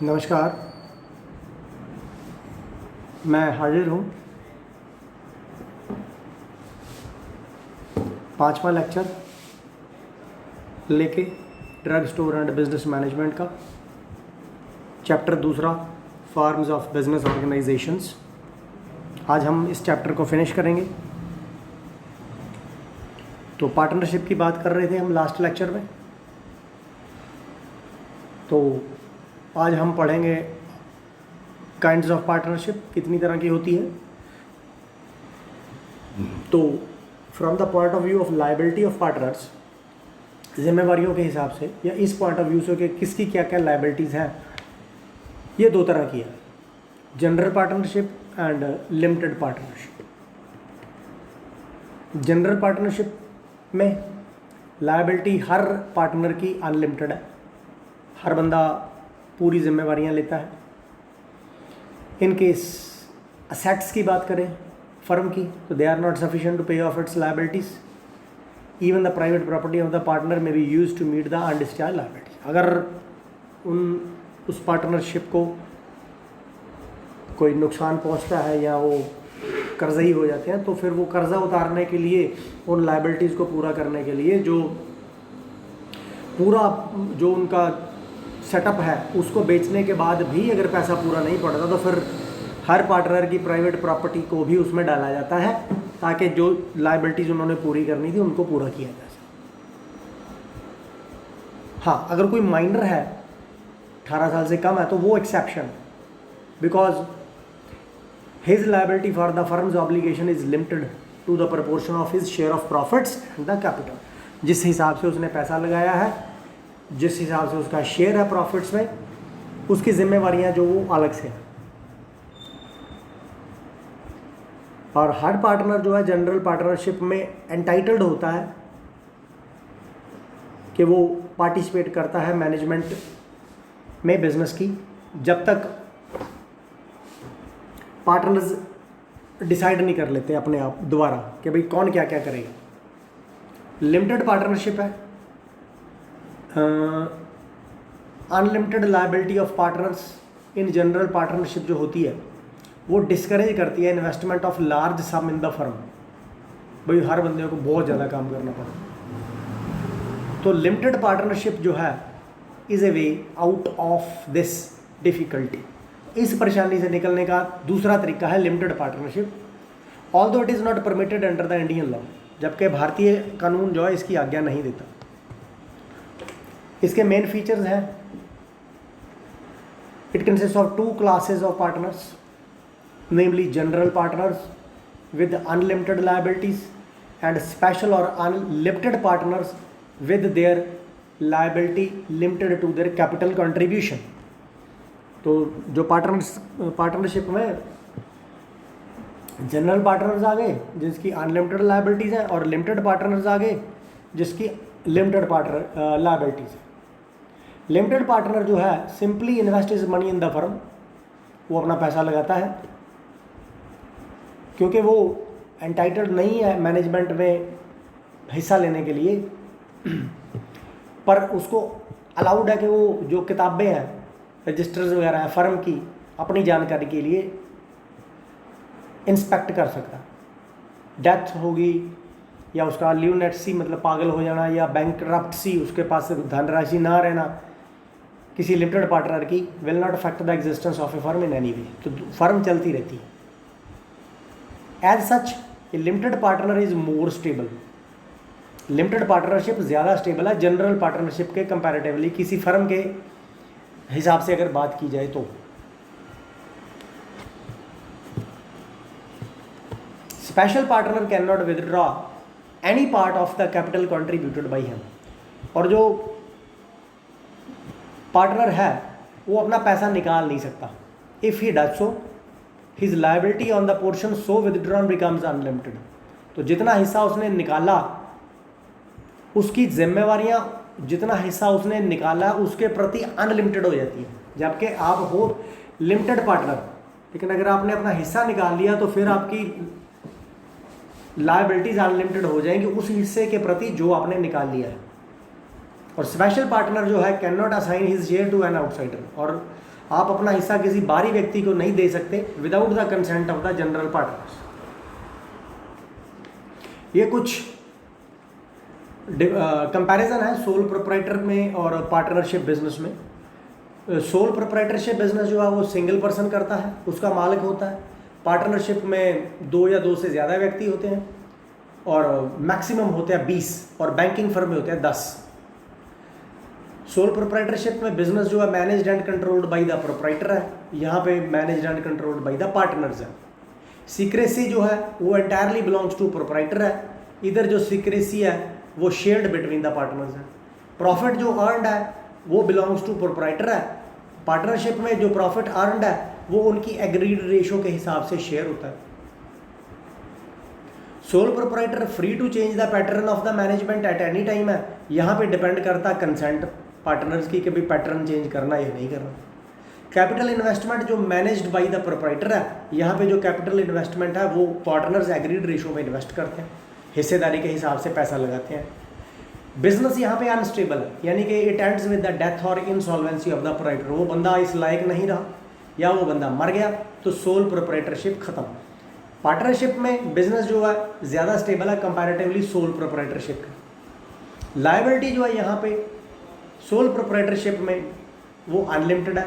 नमस्कार। मैं हाजिर हूँ 5वां लेक्चर लेके drug store and business management का, चैप्टर दूसरा फॉर्म्स ऑफ बिजनेस ऑर्गेनाइजेशंस। आज हम इस चैप्टर को फिनिश करेंगे। तो पार्टनरशिप की बात कर रहे थे हम लास्ट लेक्चर में, तो आज हम पढ़ेंगे काइंड्स ऑफ पार्टनरशिप, कितनी तरह की होती है। तो from the point of view of liability of partners, जिम्मेवारियों के हिसाब से या इस पॉइंट ऑफ व्यू से कि किसकी क्या क्या लायबिलिटीज़ हैं, ये दो तरह की है, general partnership and limited partnership. General partnership में लायबिलिटी हर पार्टनर की अनलिमिटेड है, हर बंदा पूरी जिम्मेवारियां लेता है। इन केस असेट्स की बात करें फर्म की, तो they are not sufficient to pay off its liabilities. Even the private property of the partner may be use to meet the undischarge liability. अगर उस पार्टनरशिप को कोई नुकसान पहुंचता है या वो कर्ज़ई हो जाते हैं, तो फिर वो कर्ज़ा उतारने के लिए, उन लायबिलिटीज़ को पूरा करने के लिए जो उनका सेटअप है, उसको बेचने के बाद भी अगर पैसा पूरा नहीं पड़ता, तो फिर हर पार्टनर की प्राइवेट प्रॉपर्टी को भी उसमें डाला जाता है, ताकि जो लायबिलिटीज़ उन्होंने पूरी करनी थी उनको पूरा किया जा सके। हाँ, अगर कोई माइनर है, 18 साल से कम है, तो वो exception, because his liability for the firm's obligation is limited to the proportion of his share of profits and the capital. जिस हिसाब से उसने पैसा लगाया है, जिस हिसाब से उसका शेयर है प्रॉफिट्स में, उसकी जिम्मेवारियां जो वो अलग से हैं। और हर पार्टनर जो है जनरल पार्टनरशिप में एंटाइटल्ड होता है कि वो पार्टिसिपेट करता है मैनेजमेंट में बिजनेस की, जब तक पार्टनर्स डिसाइड नहीं कर लेते अपने आप दोबारा कि भाई कौन क्या क्या करेगा। लिमिटेड पार्टनरशिप है, unlimited liability of partners in general partnership जो होती है, वो डिस्करेज करती है investment of large some in the firm. भाई हर बंदे को बहुत ज़्यादा काम करना पड़ता। तो लिमिटेड पार्टनरशिप जो है is a way out of this difficulty. इस परेशानी से निकलने का दूसरा तरीका है limited partnership, although it is not permitted under the Indian law, जबकि भारतीय कानून जो है इसकी आज्ञा नहीं देता। इसके मेन फीचर्स हैं, it consist of 2 classes of partners, namely general partners with unlimited liabilities and special or unlimited partners with their liability limited to their capital contribution। तो जो पार्टनरशिप में जनरल पार्टनर्स आ गए जिसकी अनलिमिटेड लायबिलिटीज़ हैं, और limited partners आ गए जिसकी limited liabilities है। लिमिटेड पार्टनर जो है simply invest is money in the firm, वो अपना पैसा लगाता है क्योंकि वो एंटाइटल्ड नहीं है मैनेजमेंट में हिस्सा लेने के लिए, पर उसको अलाउड है कि वो जो किताबें हैं, रजिस्टर्स वगैरह हैं फर्म की, अपनी जानकारी के लिए इंस्पेक्ट कर सकता है। डेथ होगी या उसका ल्यूनेट्सी मतलब पागल हो जाना, या बैंकरप्सी, उसके पास धनराशि ना रहना, किसी लिमिटेड पार्टनर की will not affect the existence of a firm in any way. तो फर्म चलती रहती है। As such a limited partner is more stable. Limited partnership ज़्यादा स्टेबल है जनरल पार्टनरशिप के कंपैरेटिवली, किसी फर्म के हिसाब से अगर बात की जाए तो। Special partner can not withdraw any part of the capital contributed by him. और जो पार्टनर है वो अपना पैसा निकाल नहीं सकता। If he does so his liability on the portion so withdrawn becomes unlimited. तो जितना हिस्सा उसने निकाला, उसकी जिम्मेवारियां, जितना हिस्सा उसने निकाला उसके प्रति अनलिमिटेड हो जाती है। जबकि आप हो लिमिटेड पार्टनर, लेकिन अगर आपने अपना हिस्सा निकाल लिया तो फिर आपकी लायबिलिटीज अनलिमिटेड हो जाएंगी उस हिस्से के प्रति जो आपने निकाल लिया है। और स्पेशल पार्टनर जो है can not assign his share to an outsider, और आप अपना हिस्सा किसी बाहरी व्यक्ति को नहीं दे सकते without the consent of the general partners. ये कुछ कंपैरिजन है सोल प्रोप्राइटर में और पार्टनरशिप बिजनेस में। सोल प्रोप्राइटरशिप बिजनेस जो है वो सिंगल पर्सन करता है, उसका मालिक होता है। पार्टनरशिप में 2 या 2 से ज़्यादा व्यक्ति होते हैं और मैक्सिमम होते हैं 20, और बैंकिंग फर्म में होते हैं 10। सोल प्रोप्राइटरशिप में बिजनेस जो है managed and controlled by the proprietor है, यहाँ पे managed and controlled by the partners है। सीक्रेसी जो है वो एंटायरली बिलोंग्स टू प्रोप्राइटर है, इधर जो सीक्रेसी है वो शेयर्ड बिटवीन द पार्टनर्स है। प्रॉफिट जो अर्नड है वो बिलोंग्स टू प्रोप्राइटर है। पार्टनरशिप में जो प्रॉफिट अर्नड है वो उनकी एग्रीड रेशो के हिसाब से शेयर होता है। Sole proprietor free to change the pattern of the management at any time है, यहाँ पे डिपेंड करता कंसेंट पार्टनर्स की कि भाई पैटर्न चेंज करना या नहीं करना। कैपिटल इन्वेस्टमेंट जो मैनेज्ड बाय द प्रोप्राइटर है, यहाँ पे जो कैपिटल इन्वेस्टमेंट है वो पार्टनर्स एग्रीड रेशो में इन्वेस्ट करते हैं, हिस्सेदारी के हिसाब से पैसा लगाते हैं। बिजनेस यहाँ पे अनस्टेबल है, यानी कि it ends with the death और इंसॉल्वेंसी ऑफ द प्रोप्राइटर। वो बंदा इस लायक नहीं रहा या वो बंदा मर गया तो सोल प्रोप्राइटरशिप खत्म। पार्टनरशिप में बिजनेस जो है ज़्यादा स्टेबल है कंपैरेटिवली सोल प्रोप्राइटरशिप का। लायबिलिटी जो है यहाँ पे सोल प्रोप्राइटरशिप में वो अनलिमिटेड है।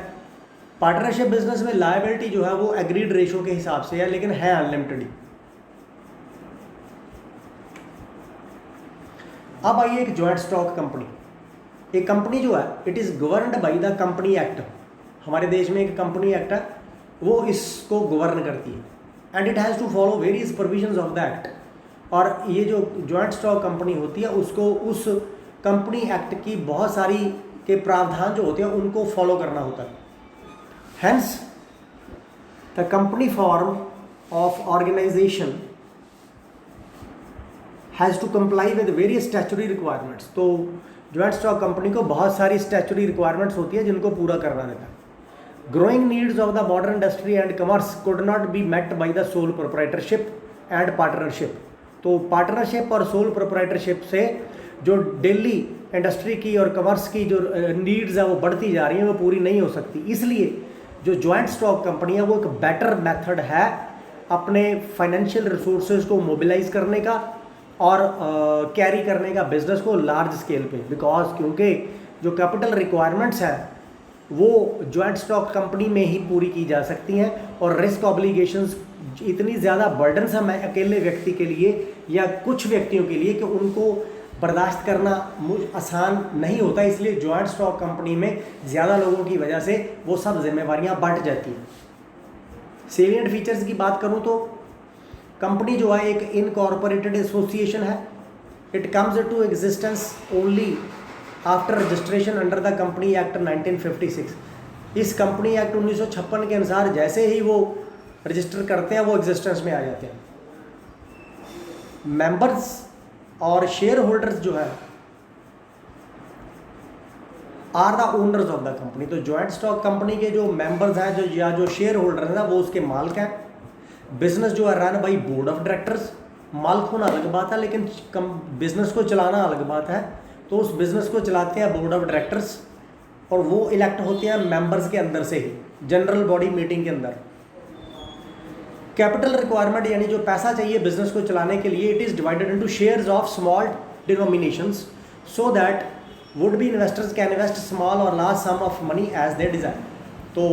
पार्टनरशिप बिजनेस में लायबिलिटी जो है वो एग्रीड रेशो के हिसाब से है, लेकिन है अनलिमिटेड ही। अब आइए एक जॉइंट स्टॉक कंपनी। एक कंपनी जो है it is governed bye the company act. हमारे देश में एक कंपनी एक्ट है, वो इसको गवर्न करती है and it has to follow various provisions of the act. और ये जो जॉइंट स्टॉक कंपनी होती है उसको उस कंपनी एक्ट की बहुत सारी के प्रावधान जो होते हैं उनको फॉलो करना होता है। Hence the company form of organisation has to comply with various statutory requirements. तो जॉइंट स्टॉक कंपनी को बहुत सारी स्टैचुटरी रिक्वायरमेंट्स होती है जिनको पूरा करना रहता है। Growing needs of the modern industry and commerce could not be met by the sole proprietorship and partnership. तो पार्टनरशिप और सोल प्रोप्राइटरशिप से जो डेली इंडस्ट्री की और कमर्स की जो नीड्स है वो बढ़ती जा रही हैं, वो पूरी नहीं हो सकती। इसलिए जो जॉइंट स्टॉक कंपनी है वो एक बेटर मेथड है अपने फाइनेंशियल रिसोर्सेज को मोबिलाइज करने का और कैरी करने का बिजनेस को लार्ज स्केल पे। बिकॉज क्योंकि जो कैपिटल रिक्वायरमेंट्स हैं वो जॉइंट स्टॉक कंपनी में ही पूरी की जा सकती हैं, और रिस्क ऑब्लिगेशंस इतनी ज़्यादा बर्डनसम है अकेले व्यक्ति के लिए या कुछ व्यक्तियों के लिए कि उनको बर्दाश्त करना आसान नहीं होता। इसलिए जॉइंट स्टॉक कंपनी में ज़्यादा लोगों की वजह से वो सब जिम्मेवारियां बंट जाती हैं। सेलिएंट फीचर्स की बात करूं तो कंपनी जो है एक इनकॉर्पोरेटेड एसोसिएशन है। It comes to existence only after registration under the company act 1956। इस कंपनी एक्ट 1956 के अनुसार जैसे ही वो रजिस्टर करते हैं वो एग्जिस्टेंस में आ जाते हैं। मेंबर्स और शेयर होल्डर्स जो है are the owners of the company. तो जॉइंट स्टॉक कंपनी के जो मेंबर्स हैं जो शेयर होल्डर्स हैं वो उसके मालिक हैं। बिजनेस जो है run by board of directors. मालिक होना अलग बात है, लेकिन बिजनेस को चलाना अलग बात है। तो उस बिजनेस को चलाते हैं बोर्ड ऑफ डायरेक्टर्स, और वो इलेक्ट होते हैं मेंबर्स के अंदर से ही, जनरल बॉडी मीटिंग के अंदर। कैपिटल रिक्वायरमेंट यानी जो पैसा चाहिए बिजनेस को चलाने के लिए, it is divided into shares of small denominations so that would be investors can invest small और large sum of money as they desire. तो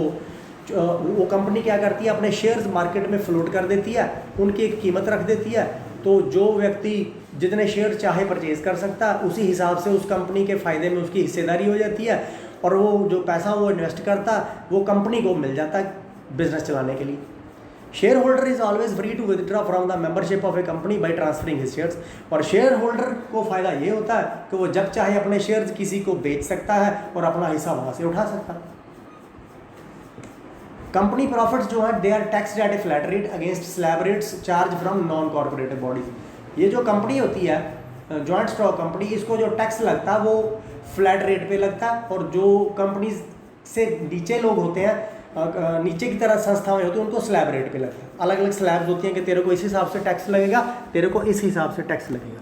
वो कंपनी क्या करती है, अपने शेयर्स मार्केट में फ्लोट कर देती है, उनकी एक कीमत रख देती है। तो जो व्यक्ति जितने शेयर चाहे परचेज कर सकता है, उसी हिसाब से उस कंपनी के फ़ायदे में उसकी हिस्सेदारी हो जाती है, और वो जो पैसा वो इन्वेस्ट करता वो कंपनी को मिल जाता है बिजनेस चलाने के लिए। Shareholder is always free to withdraw from the membership of a company by transferring his shares. और शेयर होल्डर को फ़ायदा ये होता है कि वो जब चाहे अपने शेयर्स किसी को बेच सकता है और अपना हिस्सा वहाँ से उठा सकता है। कंपनी प्रॉफिट्स जो है they are taxed at a flat rate against slab rates charge from non corporative bodies. ये जो कंपनी होती है जॉइंट स्टॉक कंपनी, इसको जो टैक्स लगता है वो फ्लैट रेट पे लगता है, और जो कंपनी से नीचे लोग होते हैं, नीचे की तरह संस्थाएं होती हैं, उनको स्लैब रेट पे लगता है। अलग अलग स्लैब्स होती हैं कि तेरे को इस हिसाब से टैक्स लगेगा, तेरे को इस हिसाब से टैक्स लगेगा।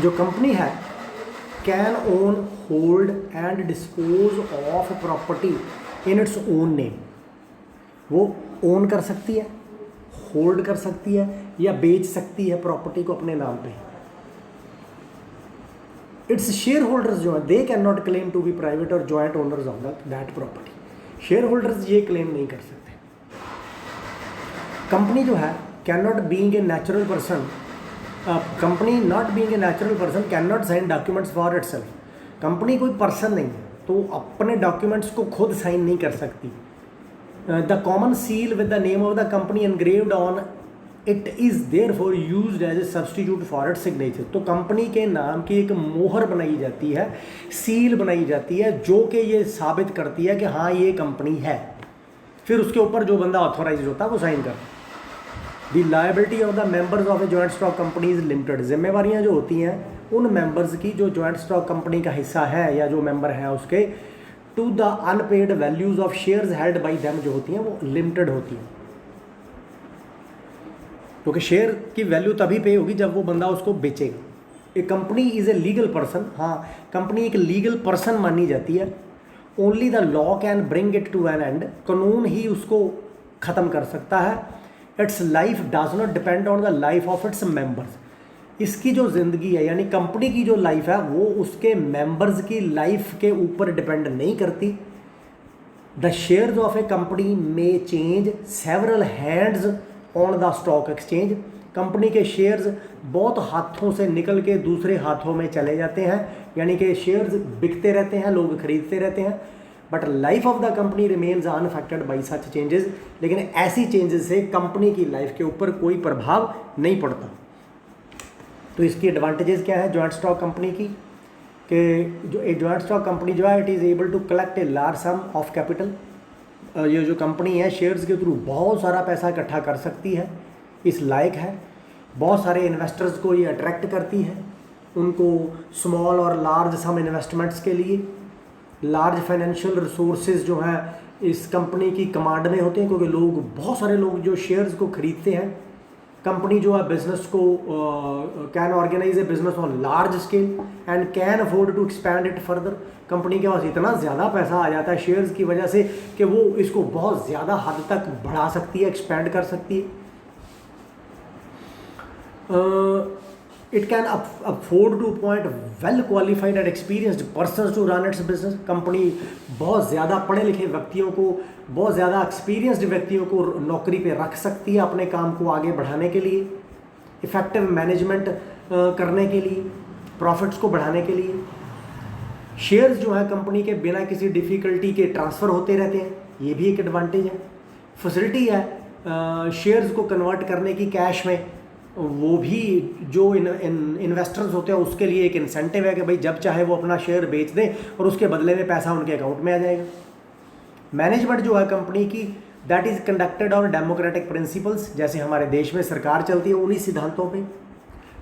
जो कंपनी है can own hold and dispose of property in its own name. वो ओन कर सकती है, होल्ड कर सकती है या बेच सकती है प्रॉपर्टी को अपने नाम पे। इट्स शेयर होल्डर्स जो है they can not claim to be private और joint owners of that property. Share holders ये क्लेम नहीं कर सकते। कंपनी जो है can not being a natural person, company not being a natural person can not sign documents for itself. Company कोई person नहीं है तो अपने डॉक्यूमेंट्स को खुद साइन नहीं कर सकती। The common seal with the name of the company engraved on it is therefore used as a substitute for its signature. तो कंपनी के नाम की एक मोहर बनाई जाती है, सील बनाई जाती है, जो कि ये साबित करती है कि हाँ ये कंपनी है। फिर उसके ऊपर जो बंदा ऑथोराइज होता है वो साइन करता है। The liability of the members of a joint stock company is limited. जिम्मेवारियाँ जो होती हैं उन मेंबर्स की जो जॉइंट स्टॉक कंपनी का हिस्सा है या जो मेंबर हैं उसके, to the unpaid values of shares held by them जो होती हैं वो लिमिटेड होती हैं, क्योंकि शेयर की वैल्यू तभी पे होगी जब वो बंदा उसको बेचेगा। A company is a legal person, हाँ कंपनी एक लीगल पर्सन मानी जाती है। Only the law can bring it to an end, कानून ही उसको ख़त्म कर सकता है। Its life does not depend on the life of its members. इसकी जो ज़िंदगी है यानी कंपनी की जो लाइफ है वो उसके मेंबर्स की लाइफ के ऊपर डिपेंड नहीं करती। The shares of a company may change several hands on the stock exchange. Company के शेयर्स बहुत हाथों से निकल के दूसरे हाथों में चले जाते हैं, यानी कि शेयर्स बिकते रहते हैं, लोग खरीदते रहते हैं। But life of the company remains unaffected by such changes. लेकिन ऐसी चेंजेस से कंपनी की लाइफ के ऊपर कोई प्रभाव नहीं पड़ता। तो इसकी एडवांटेजेस क्या है जॉइंट स्टॉक कंपनी की, कि जो एक जॉइंट स्टॉक कंपनी जो है it is able to collect a large sum of capital. ये जो कंपनी है शेयर्स के थ्रू बहुत सारा पैसा इकट्ठा कर सकती है, इस लायक है। बहुत सारे इन्वेस्टर्स को ये अट्रैक्ट करती है, उनको स्मॉल और लार्ज सम इन्वेस्टमेंट्स के लिए। लार्ज फाइनेंशियल रिसोर्सेज जो हैं इस कंपनी की कमांड में होते हैं, क्योंकि लोग बहुत सारे लोग जो शेयर्स को खरीदते हैं। कंपनी जो है बिजनेस को can organise a business on large scale and can afford to expand it further. Company के पास इतना ज़्यादा पैसा आ जाता है शेयर्स की वजह से कि वो इसको बहुत ज़्यादा हद तक बढ़ा सकती है, एक्सपैंड कर सकती है। It can afford to appoint well qualified and experienced persons to run its business. Company बहुत ज़्यादा पढ़े लिखे व्यक्तियों को, बहुत ज़्यादा एक्सपीरियंस्ड व्यक्तियों को नौकरी पे रख सकती है अपने काम को आगे बढ़ाने के लिए, इफ़ेक्टिव मैनेजमेंट करने के लिए, प्रॉफिट्स को बढ़ाने के लिए। शेयर्स जो है कंपनी के बिना किसी डिफ़िकल्टी के ट्रांसफ़र होते रहते हैं, ये भी एक एडवांटेज है। फैसिलिटी है शेयर्स को कन्वर्ट करने की कैश में, वो भी जो इन्वेस्टर्स होते हैं उसके लिए एक इंसेंटिव है कि भाई जब चाहे वो अपना शेयर बेच दें और उसके बदले में पैसा उनके अकाउंट में आ जाएगा। मैनेजमेंट जो है कंपनी की that is conducted on democratic principles, जैसे हमारे देश में सरकार चलती है उन्हीं सिद्धांतों पे।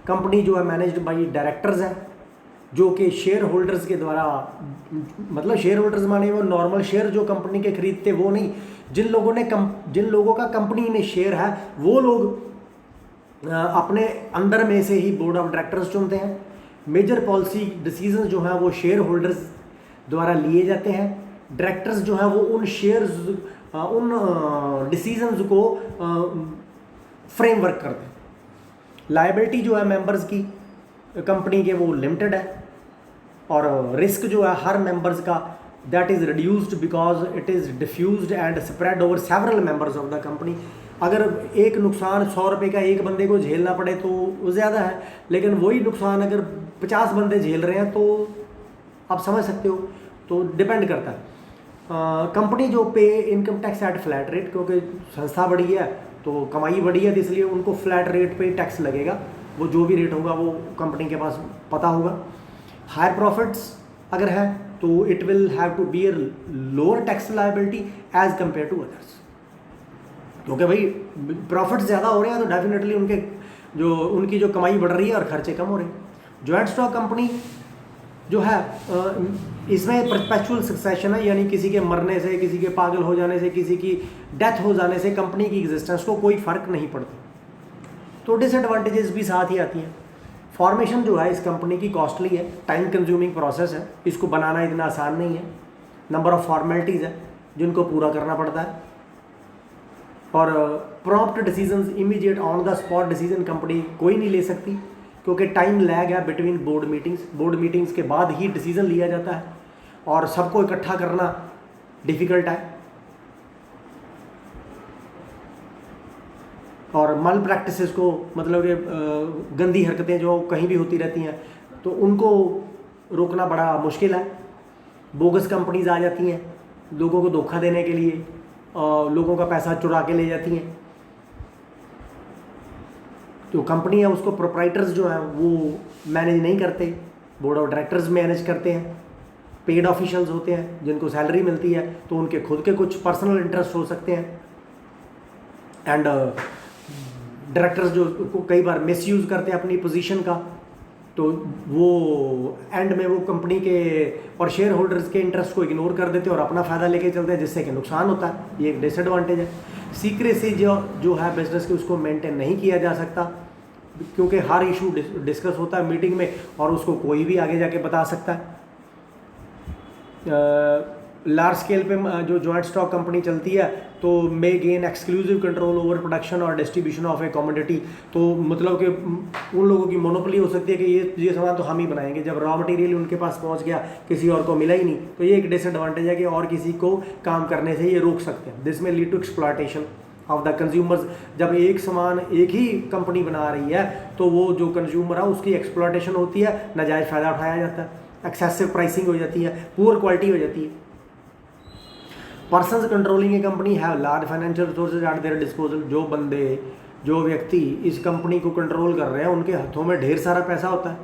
कंपनी जो है मैनेज्ड बाई डायरेक्टर्स है, जो कि शेयर होल्डर्स के द्वारा, मतलब शेयर होल्डर्स माने वो नॉर्मल शेयर जो कंपनी के खरीदते वो नहीं, जिन लोगों का कंपनी में शेयर है वो लोग अपने अंदर में से ही बोर्ड ऑफ डायरेक्टर्स चुनते हैं। मेजर पॉलिसी डिसीजन जो हैं वो शेयर होल्डर्स द्वारा लिए जाते हैं। डायरेक्टर्स जो हैं वो उन डिसीजंस को फ्रेमवर्क करते हैं। लायबिलिटी जो है मेंबर्स की कंपनी के वो लिमिटेड है, और रिस्क जो है हर मेंबर्स का that is reduced because it is diffused and spread over several members of the company. अगर एक नुकसान 100 रुपये का एक बंदे को झेलना पड़े तो वो ज़्यादा है, लेकिन वही नुकसान अगर 50 बंदे झेल रहे हैं तो आप समझ सकते हो। तो डिपेंड करता है। कंपनी जो पे income tax at flat rate, क्योंकि संस्था बड़ी है तो कमाई बड़ी है, तो इसलिए उनको फ्लैट रेट पे टैक्स लगेगा। वो जो भी रेट होगा वो कंपनी के पास पता होगा। हायर प्रॉफिट्स अगर है तो it will have to be lower tax liability as compare to others, क्योंकि भाई प्रॉफिट ज़्यादा हो रहे हैं तो डेफिनेटली उनकी जो कमाई बढ़ रही है और खर्चे कम हो रहे हैं। जॉइंट स्टॉक कंपनी जो है इसमें परपेचुअल सक्सेशन है, यानी किसी के मरने से, किसी के पागल हो जाने से, किसी की डेथ हो जाने से कंपनी की एग्जिस्टेंस को कोई फ़र्क नहीं पड़ता। तो डिसएडवांटेजेस भी साथ ही आती हैं। फॉर्मेशन जो है इस कंपनी की कॉस्टली है, टाइम कंज्यूमिंग प्रोसेस है, इसको बनाना इतना आसान नहीं है, नंबर ऑफ फॉर्मेलिटीज़ है जिनको पूरा करना पड़ता है, और prompt decisions, immediate on the spot decision company कोई नहीं ले सकती, क्योंकि टाइम लैग है बिटवीन बोर्ड मीटिंग्स के बाद ही डिसीजन लिया जाता है, और सबको इकट्ठा करना डिफ़िकल्ट है, और मल प्रैक्टिसेस को, मतलब कि गंदी हरकतें जो कहीं भी होती रहती हैं तो उनको रोकना बड़ा मुश्किल है। बोगस कंपनीज आ जाती हैं लोगों को धोखा देने के लिए, लोगों का पैसा चुरा के ले जाती हैं। जो कंपनी है उसको प्रोप्राइटर्स जो हैं वो मैनेज नहीं करते, बोर्ड ऑफ डायरेक्टर्स मैनेज करते हैं, पेड ऑफिशियल्स होते हैं जिनको सैलरी मिलती है, तो उनके खुद के कुछ पर्सनल इंटरेस्ट हो सकते हैं, एंड डायरेक्टर्स जो कई बार मिसयूज़ करते हैं अपनी पोजीशन का, तो वो एंड में वो कंपनी के और शेयर होल्डर्स के इंटरेस्ट को इग्नोर कर देते हैं और अपना फ़ायदा लेके चलते हैं, जिससे कि नुकसान होता है। ये एक डिसएडवांटेज है। सीक्रेसी जो है बिजनेस की, उसको मेंटेन नहीं किया जा सकता, क्योंकि हर इशू डिस्कस होता है मीटिंग में और उसको कोई भी आगे जाके बता सकता है। लार्ज स्केल पे जो जॉइंट स्टॉक कंपनी चलती है तो may gain exclusive control over production और डिस्ट्रीब्यूशन ऑफ ए कमोडिटी, तो मतलब कि उन लोगों की मोनोपोली हो सकती है कि ये सामान तो हम ही बनाएंगे, जब रॉ मटेरियल उनके पास पहुंच गया किसी और को मिला ही नहीं, तो ये एक डिसएडवांटेज है कि और किसी को काम करने से ये रोक सकते हैं। This may lead to exploitation of the consumers. जब एक सामान एक ही कंपनी बना रही है तो वो जो कंज्यूमर है उसकी एक्सप्लॉयटेशन होती है, नाजायज़ फ़ायदा उठाया जाता है, एक्सेसिव प्राइसिंग हो जाती है, पुअर क्वालिटी हो जाती है। Persons controlling A company have large financial resources eight there disposal. जो व्यक्ति इस कंपनी को कंट्रोल कर रहे हैं उनके हाथों में ढेर सारा पैसा होता है,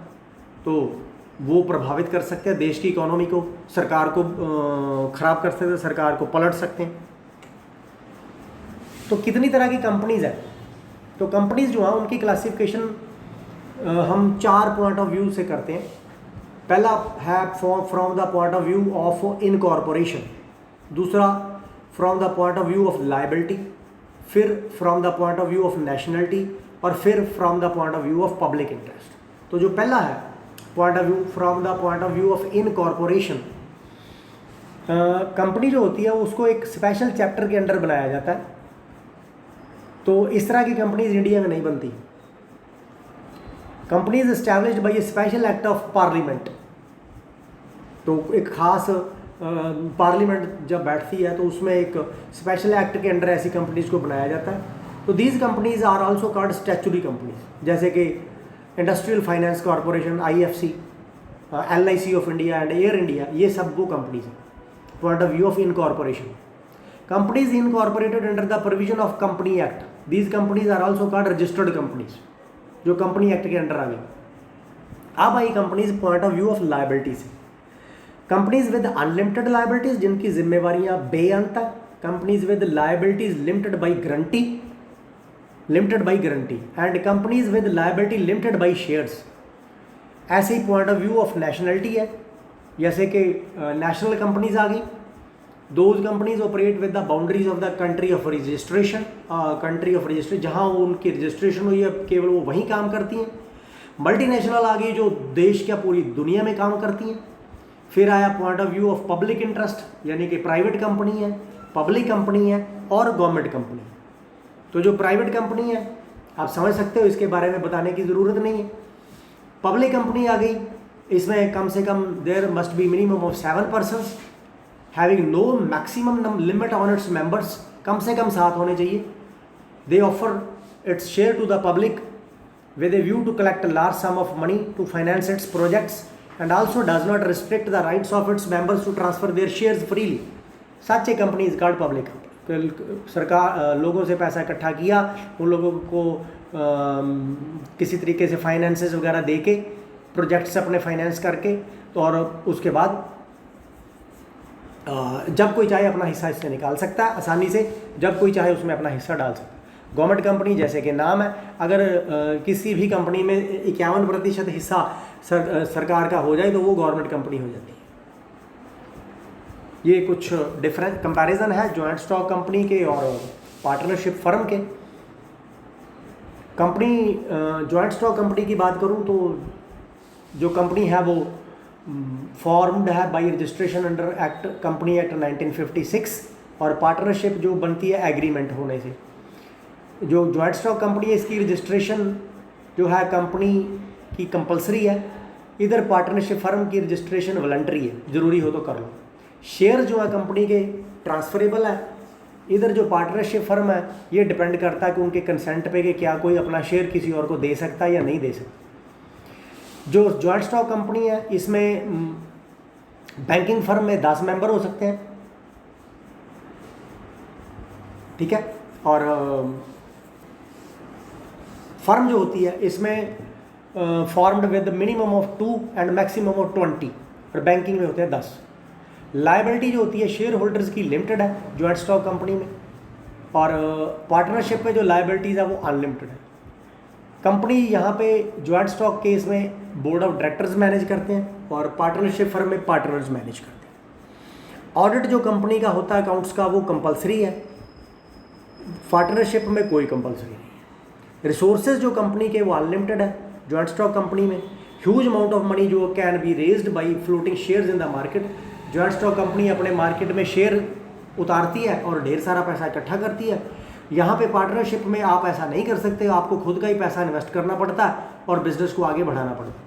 तो वो प्रभावित कर सकते हैं देश की इकोनॉमी को, सरकार को ख़राब कर सकते हैं, सरकार को पलट सकते हैं। तो कितनी तरह की कंपनीज़ हैं? तो कंपनीज़ जो हैं उनकी क्लासिफिकेशन हम 4 पॉइंट ऑफ व्यू से करते हैं। पहला है from the point of view of incorporation, दूसरा from the point of view of liability, फिर from the point of view of nationality, और फिर from the point of view of public interest. तो जो पहला है point of view from the point of view of incorporation, company जो होती है उसको एक स्पेशल चैप्टर के अंडर बनाया जाता है, तो इस तरह की कंपनीज इंडिया में नहीं बनती। Companies established bye A special act of parliament, तो एक खास पार्लियामेंट जब बैठती है तो उसमें एक स्पेशल एक्ट के अंडर ऐसी कंपनीज को बनाया जाता है। तो these companies are also called statutory companies, जैसे कि industrial finance corporation, IFC, LIC of India and Air India, ये सब वो कंपनीज हैं। Point of view of incorporation, companies incorporated under the provision of company act, these companies are also called registered companies, जो company act के under आ गई। अब आई companies point of view of liability से, कंपनीज विद अनलिमिटेड लाइबिलिटीज जिनकी जिम्मेवारियां बेअंत है, companies with liabilities limited by guarantee and companies with liability limited by shares. ऐसे ही point of view of nationality है, जैसे कि नेशनल कंपनीज आ गई, those companies operate with the boundaries of the country of registration, जहाँ उनकी registration हुई है केवल वो वहीं काम करती हैं। मल्टीनेशनल आ गई जो देश क्या पूरी दुनिया में काम करती हैं। फिर आया point of view of public interest, यानी कि प्राइवेट कंपनी है, पब्लिक कंपनी है और गवर्नमेंट कंपनी। तो जो प्राइवेट कंपनी है आप समझ सकते हो, इसके बारे में बताने की ज़रूरत नहीं है। पब्लिक कंपनी आ गई, इसमें कम से कम there must be minimum of 7 persons having no maximum limit on its members, कम से कम 7 होने चाहिए। They offer its share to the public with a view to collect a large sum of money to finance its projects and also does not restrict the rights of its members to transfer their shares freely. Such a company is called public. सरकार लोगों से पैसा इकट्ठा किया, उन लोगों को किसी तरीके से फाइनेंसेस वगैरह दे के प्रोजेक्ट्स अपने फाइनेंस करके, तो और उसके बाद जब कोई चाहे अपना हिस्सा इससे निकाल सकता है आसानी से, जब कोई चाहे उसमें अपना हिस्सा डाल सकता है। गवर्नमेंट कंपनी जैसे कि नाम है, अगर किसी भी कंपनी में 51% हिस्सा सरकार का हो जाए तो वो गवर्नमेंट कंपनी हो जाती है। ये कुछ डिफरेंट कंपैरिजन है जॉइंट स्टॉक कंपनी के और पार्टनरशिप फर्म के। कंपनी जॉइंट स्टॉक कंपनी की बात करूं तो जो कंपनी है वो फॉर्म्ड है bye registration under act company act 1956 और पार्टनरशिप जो बनती है एग्रीमेंट होने से। जो जॉइंट स्टॉक कंपनी है इसकी रजिस्ट्रेशन जो है कंपनी की कंपलसरी है, इधर पार्टनरशिप फर्म की रजिस्ट्रेशन वॉलंटरी है, ज़रूरी हो तो कर लो। शेयर जो है कंपनी के ट्रांसफरेबल है, इधर जो पार्टनरशिप फर्म है ये डिपेंड करता है कि उनके कंसेंट पे कि क्या कोई अपना शेयर किसी और को दे सकता है या नहीं दे सकता। जो जॉइंट स्टॉक कंपनी है इसमें बैंकिंग फर्म में 10 मेंबर हो सकते हैं, ठीक है। और फर्म जो होती है इसमें formed with minimum of 2 and maximum of 20 और बैंकिंग में होते हैं 10। लायबिलिटी जो होती है शेयर होल्डर्स की लिमिटेड है जॉइंट स्टॉक कंपनी में, और पार्टनरशिप में जो लायबिलिटीज़ है वो अनलिमिटेड है। कंपनी यहाँ पे जॉइंट स्टॉक केस में बोर्ड ऑफ डायरेक्टर्स मैनेज करते हैं और पार्टनरशिप फर्म में पार्टनर्स मैनेज करते हैं। ऑडिट जो कंपनी का होता है अकाउंट्स का वो कंपलसरी है, पार्टनरशिप में कोई कंपलसरी नहीं है। रिसोर्सेज जो कंपनी के वो अनलिमिटेड है जॉइंट स्टॉक कंपनी में। ह्यूज अमाउंट ऑफ मनी जो can be raised bye floating shares in the market. Joint stock company अपने मार्केट में शेयर उतारती है और ढेर सारा पैसा इकट्ठा करती है। यहाँ पे पार्टनरशिप में आप ऐसा नहीं कर सकते, आपको खुद का ही पैसा इन्वेस्ट करना पड़ता है और बिजनेस को आगे बढ़ाना पड़ता है।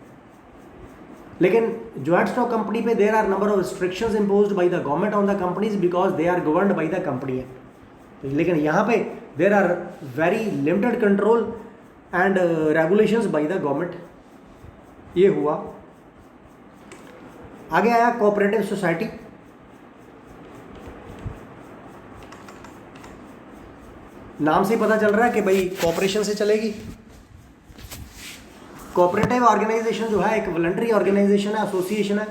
लेकिन जॉइंट स्टॉक कंपनी पे there are number of restrictions imposed by the government on the companies because they are governed by the company act. लेकिन यहाँ पे there are very limited control and regulations by the government. ये हुआ। आगे आया cooperative society. नाम से पता चल रहा है कि भाई कोऑपरेशन से चलेगी। कोऑपरेटिव ऑर्गेनाइजेशन जो है एक वॉलंटरी ऑर्गेनाइजेशन है, एसोसिएशन है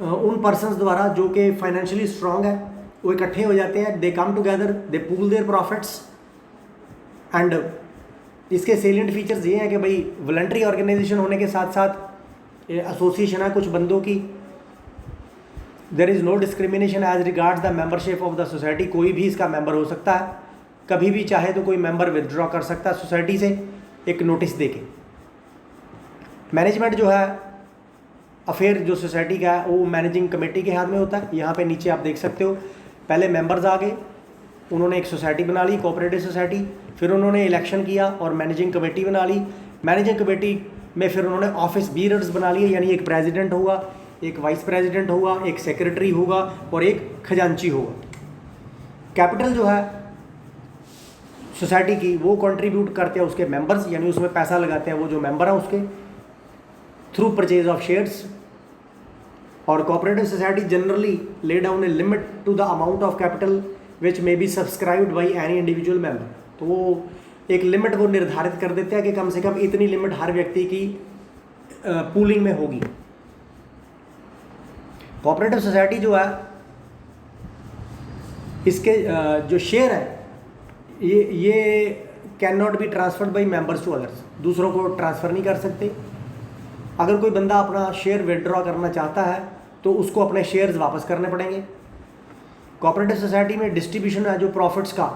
उन पर्सन्स द्वारा जो कि फाइनेंशियली स्ट्रांग है, वो इकट्ठे हो जाते हैं, they come together, they pool their profits. And इसके सेलिएंट फीचर्स ये हैं कि भाई वॉलंटरी ऑर्गेनाइजेशन होने के साथ साथ एसोसिएशन है कुछ बंदों की। There is no discrimination as regards the membership of the society. कोई भी इसका मेंबर हो सकता है, कभी भी चाहे तो कोई मेंबर विदड्रॉ कर सकता है सोसाइटी से एक नोटिस देके। मैनेजमेंट जो है अफेयर जो सोसाइटी का है वो मैनेजिंग कमेटी के हाथ में होता है। यहाँ पे नीचे आप देख सकते हो, पहले मेंबर्स आ गए, उन्होंने एक सोसाइटी बना ली कोऑपरेटिव सोसाइटी, फिर उन्होंने इलेक्शन किया और मैनेजिंग कमेटी बना ली। मैनेजिंग कमेटी में फिर उन्होंने ऑफिस बीयरर्स बना लिए, यानी एक प्रेसिडेंट होगा, एक वाइस प्रेसिडेंट होगा, एक सेक्रेटरी होगा और एक खजांची होगा। कैपिटल जो है सोसाइटी की वो कंट्रीब्यूट करते हैं उसके मेंबर्स, यानी उसमें पैसा लगाते हैं वो जो मेंबर हैं उसके थ्रू परचेज ऑफ शेयर्स। और cooperative society generally lay down a limit to the amount of capital which may be subscribed by any individual member. तो वो एक लिमिट वो निर्धारित कर देते हैं कि कम से कम इतनी लिमिट हर व्यक्ति की पूलिंग में होगी। कोऑपरेटिव सोसाइटी जो है इसके जो शेयर है ये can not be transferred by members to others, दूसरों को ट्रांसफ़र नहीं कर सकते। अगर कोई बंदा अपना शेयर विड्रॉ करना चाहता है तो उसको अपने शेयर्स वापस करने पड़ेंगे। कोऑपरेटिव सोसाइटी में डिस्ट्रीब्यूशन है जो प्रॉफिट्स का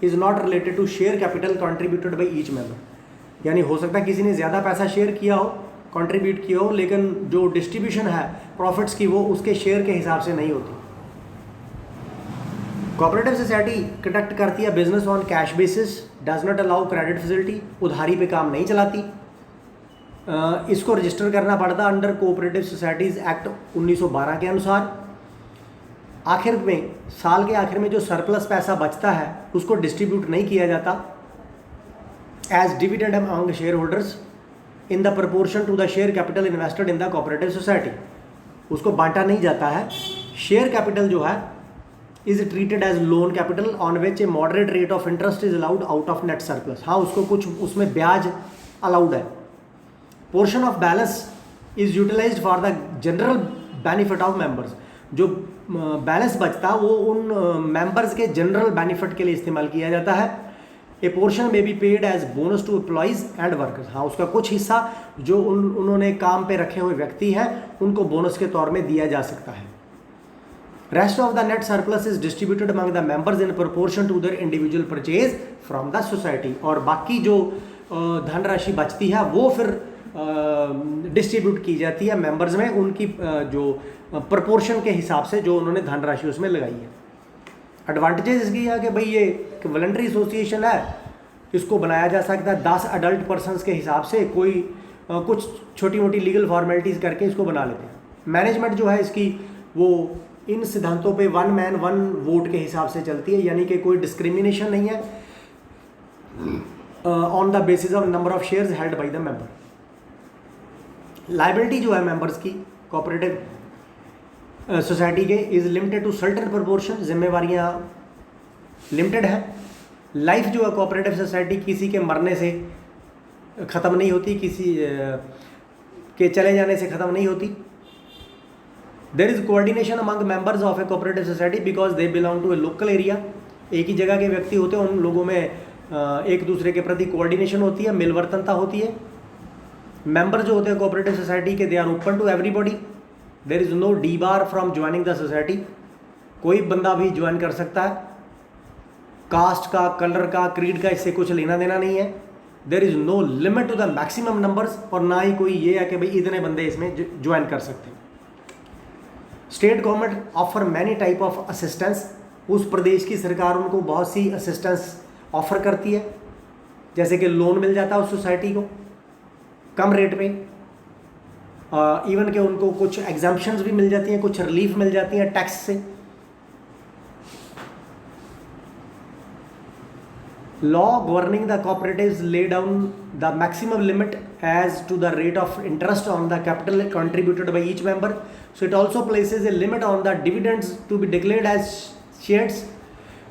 is not related to share capital contributed by each member. यानी हो सकता है किसी ने ज़्यादा पैसा शेयर किया हो, कंट्रीब्यूट किया हो, लेकिन जो डिस्ट्रीब्यूशन है प्रॉफिट्स की वो उसके शेयर के हिसाब से नहीं होती। कोऑपरेटिव सोसाइटी कंडक्ट करती है business on cash basis, does not allow credit facility, उधारी पे काम नहीं चलाती। इसको रजिस्टर करना पड़ता अंडर कोऑपरेटिव सोसाइटीज़ एक्ट 1912 के अनुसार। आखिर में साल के आखिर में जो सरप्लस पैसा बचता है उसको डिस्ट्रीब्यूट नहीं किया जाता as dividend among shareholders in the proportion to the share capital invested in the cooperative society. उसको बांटा नहीं जाता है। शेयर कैपिटल जो है is treated as loan capital on which a moderate rate of interest is allowed out of net surplus. हाँ, उसको कुछ उसमें ब्याज अलाउड है। Portion of balance is utilised for the general benefit of members. जो balance बचता है वो उन मेंबर्स के जनरल बेनिफिट के लिए इस्तेमाल किया जाता है। A portion may be paid as bonus to employees and workers. हाँ, उसका कुछ हिस्सा जो उन्होंने काम पे रखे हुए व्यक्ति हैं उनको बोनस के तौर में दिया जा सकता है। Rest of the net surplus is distributed among the members in proportion to their individual purchase from the society. और बाकी जो धनराशि बचती है वो फिर डिस्ट्रीब्यूट की जाती है मेंबर्स में, उनकी जो प्रपोर्शन के हिसाब से जो उन्होंने धनराशि उसमें लगाई है। एडवांटेजेस इसकी है कि भाई ये वॉलंटरी एसोसिएशन है, इसको बनाया जा सकता है 10 अडल्ट पर्सनस के हिसाब से, कोई कुछ छोटी मोटी लीगल फॉर्मेलिटीज़ करके इसको बना लेते हैं। मैनेजमेंट जो है इसकी वो इन सिद्धांतों पे 1 मैन 1 वोट के हिसाब से चलती है, यानी कि कोई डिस्क्रिमिनेशन नहीं है on the basis of number of shares held by the member. Liability जो है मेंबर्स की कोऑपरेटिव सोसाइटी के is limited to certain proportion, जिम्मेवारियाँ लिमिटेड हैं। लाइफ जो है कोऑपरेटिव सोसाइटी किसी के मरने से ख़त्म नहीं होती, किसी के चले जाने से ख़त्म नहीं होती। There is coordination among members of a cooperative society because they belong to a local area. एक ही जगह के व्यक्ति होते हैं, उन लोगों में एक दूसरे के प्रति कोऑर्डिनेशन होती है, मिलवर्तनता होती है। मेंबर जो होते हैं कोऑपरेटिव सोसाइटी के, they are open to everybody. There is no debar from joining the society. कोई बंदा भी ज्वाइन कर सकता है, कास्ट का, कलर का, क्रीड का इससे कुछ लेना देना नहीं है। There is no limit to the maximum numbers, और ना ही कोई ये है कि भाई इतने बंदे इसमें ज्वाइन कर सकते हैं। State government offer many type of assistance. उस प्रदेश की सरकार उनको बहुत सी असिस्टेंस ऑफर करती है, जैसे कि लोन मिल जाता है उस सोसाइटी को कम रेट पे, इवन कि उनको कुछ एग्जाम्पशंस भी मिल जाती हैं, कुछ रिलीफ मिल जाती हैं टैक्स से। Law governing the cooperatives lay down the maximum limit as to the rate of interest on the capital contributed by each member. So it also places a limit on the dividends to be declared as shares.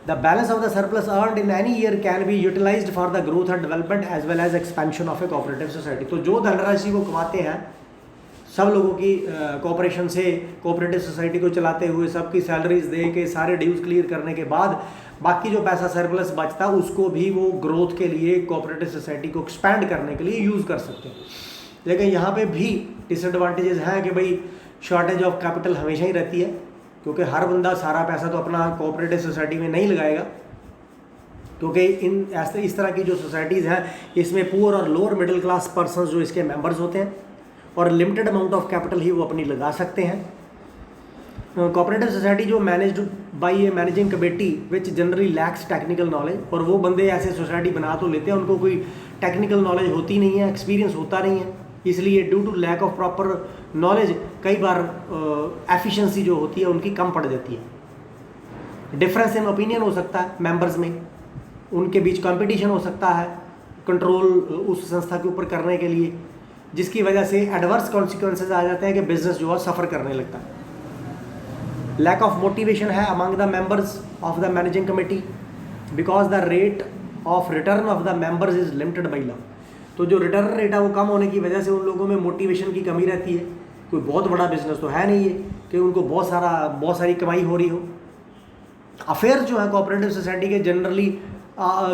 The balance of the surplus earned in any year can be utilized for the growth and development as well as expansion of a cooperative society. तो जो धनराशि को कमाते हैं सब लोगों की corporation से, कोऑपरेटिव सोसाइटी को चलाते हुए सबकी सैलरीज दे के सारे ड्यूज क्लियर करने के बाद बाकी जो पैसा सरप्लस बचता है उसको भी वो ग्रोथ के लिए, कोऑपरेटिव सोसाइटी को एक्सपैंड करने के लिए यूज़ कर सकते हैं। लेकिन यहाँ पे भी डिसएडवांटेजेस हैं कि भाई शॉर्टेज ऑफ कैपिटल हमेशा ही रहती है, क्योंकि हर बंदा सारा पैसा तो अपना कोऑपरेटिव सोसाइटी में नहीं लगाएगा, क्योंकि इस तरह की जो सोसाइटीज़ हैं इसमें पुअर और लोअर मिडिल क्लास पर्सन जो इसके मेंबर्स होते हैं, और लिमिटेड अमाउंट ऑफ कैपिटल ही वो अपनी लगा सकते हैं। कोऑपरेटिव सोसाइटी जो managed by A managing committee which generally lakhs technical knowledge, और वो बंदे ऐसे सोसाइटी बना तो लेते हैं, उनको कोई टेक्निकल नॉलेज होती नहीं है, एक्सपीरियंस होता नहीं है, इसलिए due to lack of proper knowledge कई बार एफिशिएंसी जो होती है उनकी कम पड़ जाती है। डिफरेंस इन ओपिनियन हो सकता है मेंबर्स में, उनके बीच कंपटीशन हो सकता है कंट्रोल उस संस्था के ऊपर करने के लिए, जिसकी वजह से एडवर्स कॉन्सिक्वेंसेज आ जाते हैं कि बिजनेस जो है सफ़र करने लगता है। लैक ऑफ मोटिवेशन है among the members of the managing committee because the rate of return of the members is limited by law. तो जो रिटर्न रेट है वो कम होने की वजह से उन लोगों में मोटिवेशन की कमी रहती है। कोई बहुत बड़ा बिजनेस तो है नहीं है कि उनको बहुत सारी कमाई हो रही हो। अफेयर जो है कोऑपरेटिव सोसाइटी के generally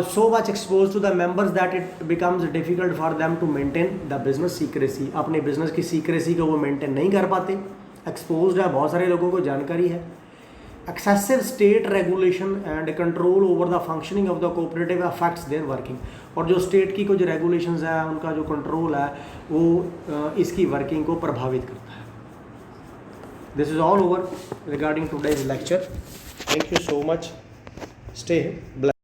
so much exposed to the members that it becomes difficult for them to maintain the business secrecy। अपने बिजनेस की सीक्रेसी को वो मेंटेन नहीं कर पाते, एक्सपोज्ड है, बहुत सारे लोगों को जानकारी है। Excessive state regulation and control over the functioning of the cooperative affects their working. और जो स्टेट की कुछ रेगुलेशंस है, उनका जो कंट्रोल है वो इसकी वर्किंग को प्रभावित करता है। This is all over regarding today's lecture. Thank you so much. Stay blessed.